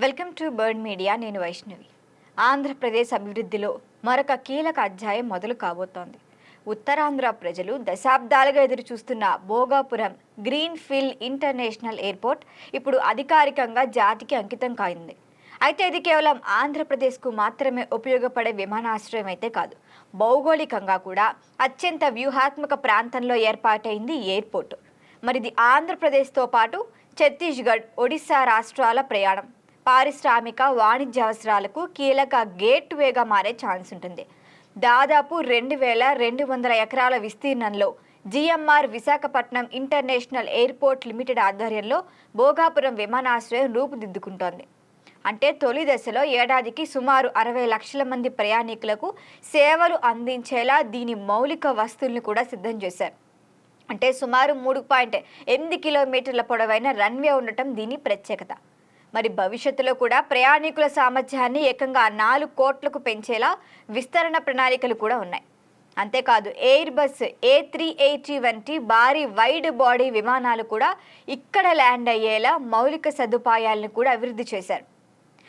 Welcome to bird media. నేను వైష్ణవి. ఆంధ్రప్రదేశ్ అభివృద్ధిలో మరొక కీలక అధ్యాయం మొదలు కాబోతోంది. ఉత్తరాంధ్ర ప్రజలు దశాబ్దాలుగా ఎదురు చూస్తున్న Bhogapuram green field international airport ఇప్పుడు అధికారికంగా జాతికి అంకితం కాయింది. అయితే ఇది కేవలం ఆంధ్రప్రదేశ్కు మాత్రమే ఉపయోగపడే విమానాశ్రయం అయితే కాదు, భౌగోళికంగా కూడా అత్యంత వ్యూహాత్మక ప్రాంతంలో ఏర్పాటైంది ఈ ఎయిర్పోర్ట్. మరి ఇది ఆంధ్రప్రదేశ్తో పాటు ఛత్తీస్గఢ్, ఒడిశా రాష్ట్రాల ప్రయాణం, పారిశ్రామిక, వాణిజ్య అవసరాలకు కీలక గేట్వేగా మారే ఛాన్స్ ఉంటుంది. దాదాపు 2200 ఎకరాల విస్తీర్ణంలో GMR Visakhapatnam international airport limited ఆధ్వర్యంలో భోగాపురం విమానాశ్రయం రూపుదిద్దుకుంటోంది. అంటే తొలి దశలో ఏడాదికి సుమారు 60 లక్షల మంది ప్రయాణికులకు సేవలు అందించేలా దీని మౌలిక వస్తువులను కూడా సిద్ధం చేశారు. అంటే సుమారు 3.8 కిలోమీటర్ల పొడవైన రన్వే ఉండటం దీని ప్రత్యేకత. మరి భవిష్యత్తులో కూడా ప్రయాణికుల సామర్థ్యాన్ని ఏకంగా 4 కోట్లకు పెంచేలా విస్తరణ ప్రణాళికలు కూడా ఉన్నాయి. అంతేకాదు ఎయిర్ బస్ A380 వంటి భారీ వైడ్ బాడీ విమానాలు కూడా ఇక్కడ ల్యాండ్ అయ్యేలా మౌలిక సదుపాయాలను కూడా అభివృద్ధి చేశారు.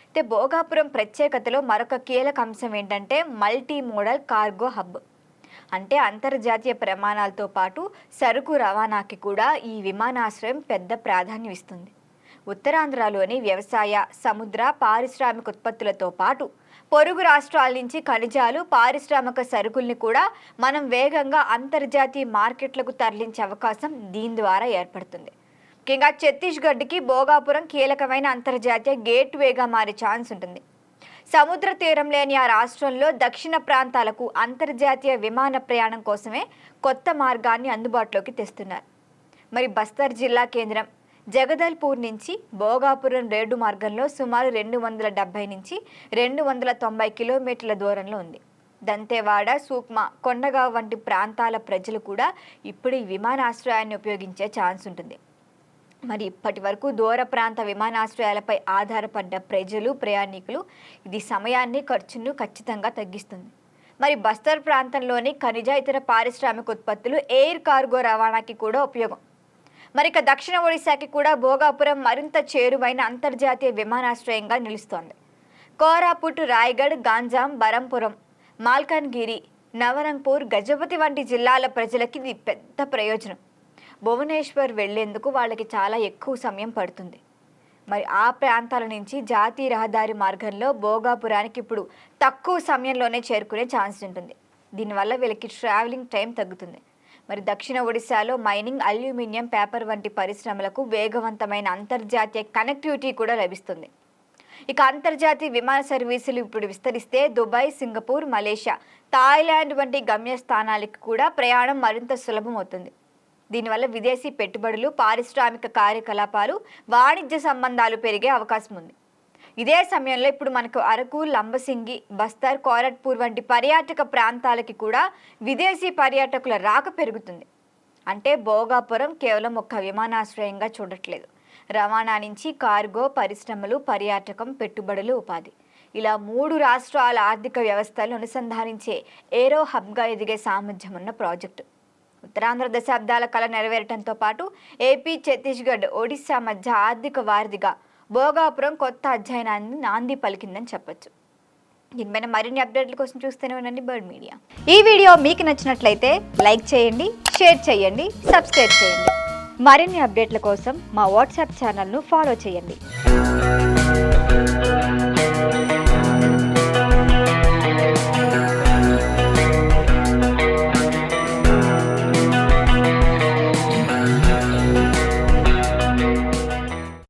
అయితే భోగాపురం ప్రత్యేకతలో మరొక కీలక అంశం ఏంటంటే మల్టీ మోడల్ కార్గో హబ్. అంటే అంతర్జాతీయ ప్రమాణాలతో పాటు సరుకు రవాణాకి కూడా ఈ విమానాశ్రయం పెద్ద ప్రాధాన్యం ఇస్తుంది. ఉత్తరాంధ్రలోని వ్యవసాయ, సముద్ర, పారిశ్రామిక ఉత్పత్తులతో పాటు పొరుగు రాష్ట్రాల నుంచి ఖనిజాలు, పారిశ్రామిక సరుకుల్ని కూడా మనం వేగంగా అంతర్జాతీయ మార్కెట్లకు తరలించే అవకాశం దీని ద్వారా ఏర్పడుతుంది. ముఖ్యంగా ఛత్తీస్గఢ్కి భోగాపురం కీలకమైన అంతర్జాతీయ గేట్వేగా మారే ఛాన్స్ ఉంటుంది. సముద్ర తీరం లేని ఆ రాష్ట్రంలో దక్షిణ ప్రాంతాలకు అంతర్జాతీయ విమాన ప్రయాణం కోసమే కొత్త మార్గాన్ని అందుబాటులోకి తెస్తున్నారు. మరి బస్తర్ జిల్లా కేంద్రం జగదల్పూర్ నుంచి భోగాపురం రేడు మార్గంలో సుమారు 270 నుంచి 290 కిలోమీటర్ల దూరంలో ఉంది. దంతేవాడ, సూక్మా, కొండగావ్ వంటి ప్రాంతాల ప్రజలు కూడా ఇప్పుడు ఈ విమానాశ్రయాన్ని ఉపయోగించే ఛాన్స్ ఉంటుంది. మరి ఇప్పటి వరకు దూర ప్రాంత విమానాశ్రయాలపై ఆధారపడ్డ ప్రజలు, ప్రయాణికులు ఇది సమయాన్ని, ఖర్చును ఖచ్చితంగా తగ్గిస్తుంది. మరి బస్తర్ ప్రాంతంలోని ఖనిజ, ఇతర పారిశ్రామిక ఉత్పత్తులు, ఎయిర్ కార్గో రవాణాకి కూడా ఉపయోగం. మరి ఇక దక్షిణ ఒడిశాకి కూడా భోగాపురం మరింత చేరువైన అంతర్జాతీయ విమానాశ్రయంగా నిలుస్తోంది. కోరాపుట్, రాయగఢ్, గాంజాం, బరంపురం, మాల్కాన్గిరి, నవరంగ్పూర్, గజపతి వంటి జిల్లాల ప్రజలకి ఇది పెద్ద ప్రయోజనం. భువనేశ్వర్ వెళ్లేందుకు వాళ్ళకి చాలా ఎక్కువ సమయం పడుతుంది. మరి ఆ ప్రాంతాల నుంచి జాతీయ రహదారి మార్గంలో భోగాపురానికి ఇప్పుడు తక్కువ సమయంలోనే చేరుకునే ఛాన్స్ ఉంటుంది. దీనివల్ల వీళ్ళకి ట్రావెలింగ్ టైం తగ్గుతుంది. మరి దక్షిణ ఒడిశాలో మైనింగ్, అల్యూమినియం, పేపర్ వంటి పరిశ్రమలకు వేగవంతమైన అంతర్జాతీయ కనెక్టివిటీ కూడా లభిస్తుంది. ఇక అంతర్జాతీయ విమాన సర్వీసులు ఇప్పుడు విస్తరిస్తే దుబాయ్, సింగపూర్, మలేషియా, థాయిలాండ్ వంటి గమ్యస్థానాలకు కూడా ప్రయాణం మరింత సులభమవుతుంది. దీనివల్ల విదేశీ పెట్టుబడులు, పారిశ్రామిక కార్యకలాపాలు, వాణిజ్య సంబంధాలు పెరిగే అవకాశం ఉంది. ఇదే సమయంలో ఇప్పుడు మనకు అరకు, లంబసింగి, బస్తర్, కోరట్పూర్ వంటి పర్యాటక ప్రాంతాలకి కూడా విదేశీ పర్యాటకుల రాక పెరుగుతుంది. అంటే భోగాపురం కేవలం ఒక విమానాశ్రయంగా చూడట్లేదు. రవాణా నుంచి కార్గో, పరిశ్రమలు, పర్యాటకం, పెట్టుబడులు, ఉపాధి, ఇలా 3 రాష్ట్రాల ఆర్థిక వ్యవస్థలను అనుసంధానించే ఏరో హబ్గా ఎదిగే సామర్థ్యం ఉన్న ప్రాజెక్టు. ఉత్తరాంధ్ర దశాబ్దాల కళ నెరవేరటంతో పాటు ఏపీ, ఛత్తీస్గఢ్, ఒడిశా మధ్య ఆర్థిక వారధిగా భోగాపురం కొత్త అధ్యయనాన్ని నాంది పలికిందని చెప్పొచ్చు. దీనిపైన మరిన్ని అప్డేట్ల కోసం చూస్తూనే ఉండండి బర్డ్ మీడియా. ఈ వీడియో మీకు నచ్చినట్లయితే లైక్ చేయండి, షేర్ చేయండి, సబ్స్క్రైబ్ చేయండి. మరిన్ని అప్డేట్ల కోసం మా వాట్సాప్ ఛానల్ను ఫాలో చేయండి.